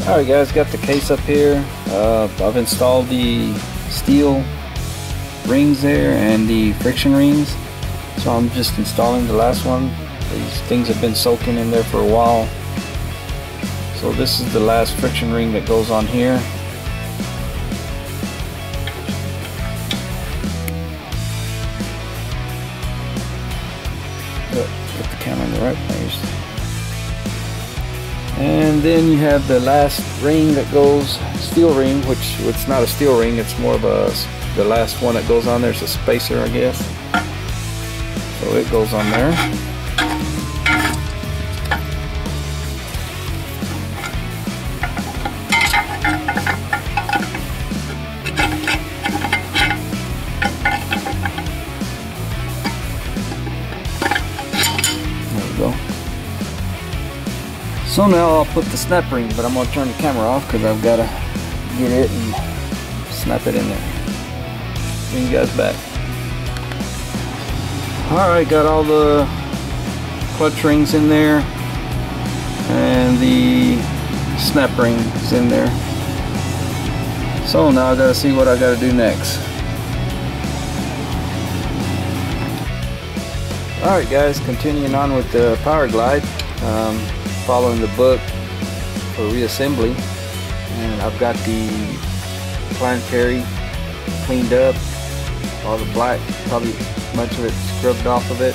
Alright guys, got the case up here. I've installed the steel rings there and the friction rings, so I'm just installing the last one. These things have been soaking in there for a while, so this is the last friction ring that goes on here. Put the camera in the right place. And then you have the last ring that goes, steel ring, which it's not a steel ring, it's more of the last one that goes on there. It's a spacer, I guess. So it goes on there. There we go. So now I'll put the snap ring, but I'm going to turn the camera off because I've got to get it and snap it in there. Bring you guys back. Alright, got all the clutch rings in there and the snap rings in there. So now I got to see what I got to do next. Alright guys, continuing on with the Powerglide. Following the book for reassembly, and I've got the planetary cleaned up, all the black, probably much of it scrubbed off of it.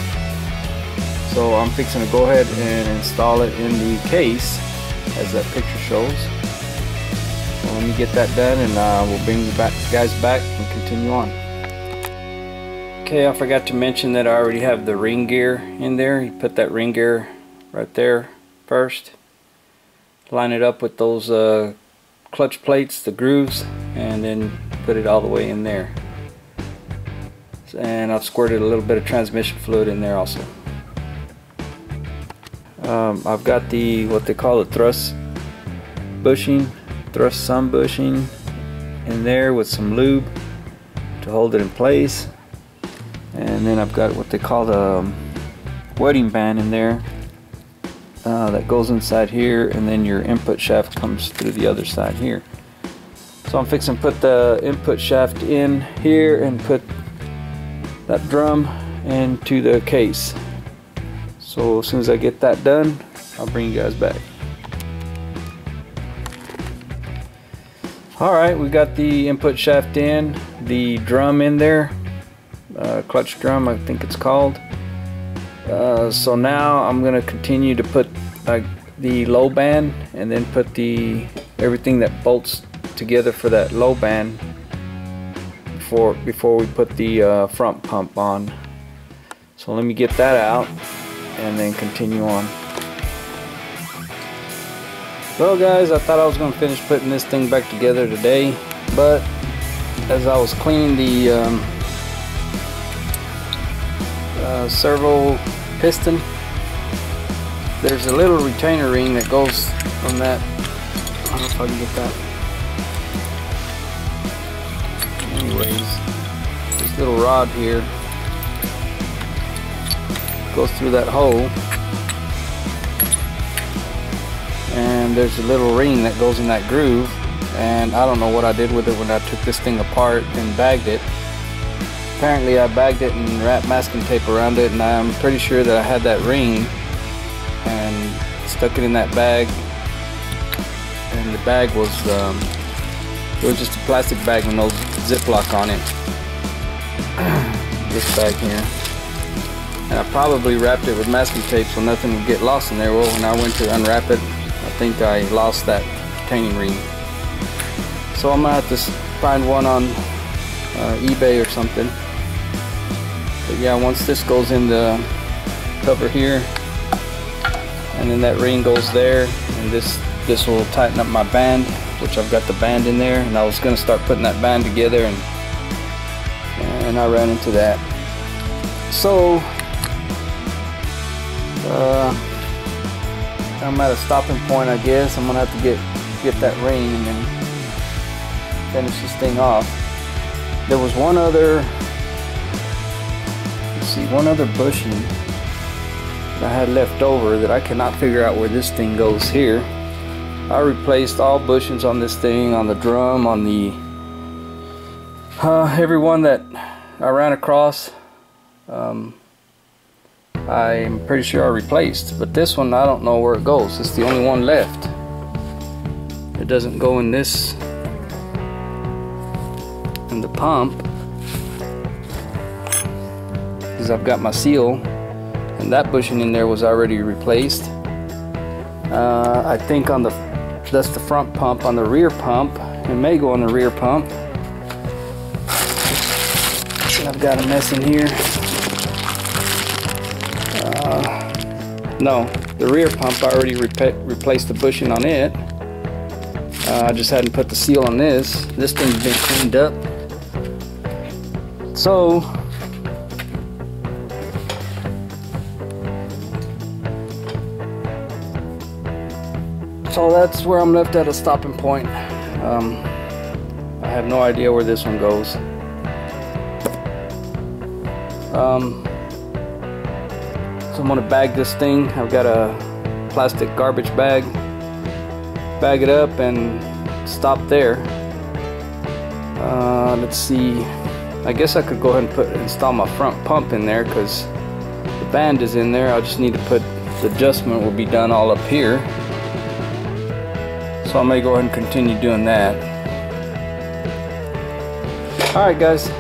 So I'm fixing to go ahead and install it in the case as that picture shows. So let me get that done, and we'll bring you guys back and continue on. Okay, I forgot to mention that I already have the ring gear in there. You put that ring gear right there first, line it up with those clutch plates, the grooves, and then put it all the way in there. And I've squirted a little bit of transmission fluid in there also. I've got the what they call the thrust sun bushing in there with some lube to hold it in place, and then I've got what they call the wedding band in there. That goes inside here, and then your input shaft comes through the other side here. So I'm fixing to put the input shaft in here and put that drum into the case. So as soon as I get that done, I'll bring you guys back. Alright, we got the input shaft in, the drum in there, clutch drum I think it's called. So now I'm going to continue to put the low band, and then put everything that bolts together for that low band before we put the front pump on. So let me get that out and then continue on. Well guys, I thought I was going to finish putting this thing back together today, but as I was cleaning the servo piston, there's a little retainer ring that goes from that. I don't know if I can get that. Anyways, this little rod here goes through that hole, and there's a little ring that goes in that groove, and I don't know what I did with it when I took this thing apart and bagged it. Apparently I bagged it and wrapped masking tape around it, and I'm pretty sure that I had that ring and stuck it in that bag, and the bag was it was just a plastic bag with no Ziploc on it. This bag here, and I probably wrapped it with masking tape so nothing would get lost in there. Well, when I went to unwrap it, I think I lost that retaining ring, so I'm gonna have to find one on eBay or something. But yeah, once this goes in the cover here, and then that ring goes there, and this will tighten up my band, which I've got the band in there, and I was going to start putting that band together, and I ran into that. So I'm at a stopping point, I guess. I'm going to have to get that ring and then finish this thing off. There was one other bushing that I had left over that I cannot figure out where this thing goes here. I replaced all bushings on this thing, on the drum, on the every one that I ran across. I'm pretty sure I replaced, but this one I don't know where it goes. It's the only one left. It doesn't go in this, in the pump, because I've got my seal, and that bushing in there was already replaced. I think on that's the front pump. On the rear pump, it may go on the rear pump. I've got a mess in here. No, the rear pump I already replaced the bushing on it. I just hadn't put the seal on this. This thing's been cleaned up. So that's where I'm left at a stopping point. I have no idea where this one goes. So I'm gonna bag this thing. I've got a plastic garbage bag. Bag it up and stop there. Let's see. I guess I could go ahead and install my front pump in there, because the band is in there. I just need to put the adjustment will be done all up here. So I may go ahead and continue doing that. Alright guys,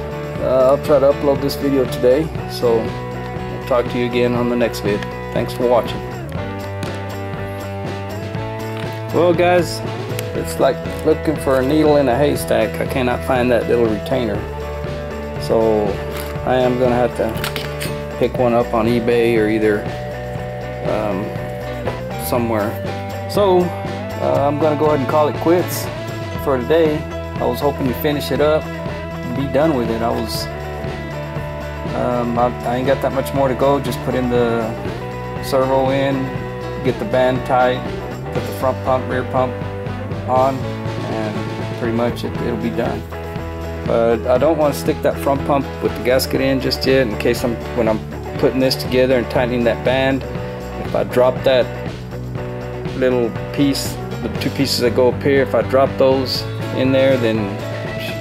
I'll try to upload this video today, so I'll talk to you again on the next vid. Thanks for watching. Well guys, it's like looking for a needle in a haystack. I cannot find that little retainer. So I am going to have to pick one up on eBay or either somewhere. So I'm going to go ahead and call it quits for today. I was hoping to finish it up and be done with it. I ain't got that much more to go. Just put in the servo in, get the band tight, put the front pump, rear pump on, and pretty much it'll be done. But I don't want to stick that front pump with the gasket in just yet, in case when I'm putting this together and tightening that band, if I drop that little piece, the two pieces that go up here, if I drop those in there, then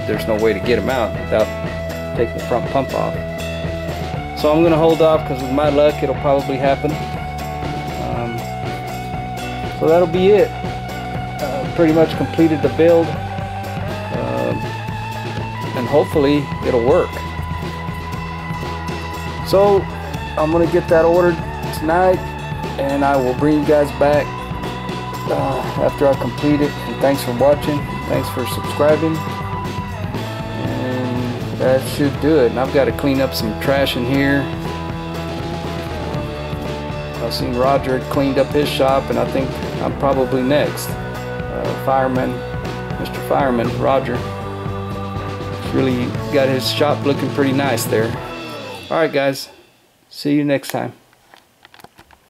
there's no way to get them out without taking the front pump off. So I'm going to hold off, because with my luck it'll probably happen. So that'll be it. Pretty much completed the build, and hopefully it'll work. So I'm gonna get that ordered tonight, and I will bring you guys back after I complete it. And thanks for watching, thanks for subscribing, and that should do it. And I've got to clean up some trash in here. I've seen Roger had cleaned up his shop, and I think I'm probably next. Fireman, Mr. Fireman, Roger. He's really got his shop looking pretty nice there. Alright guys, see you next time.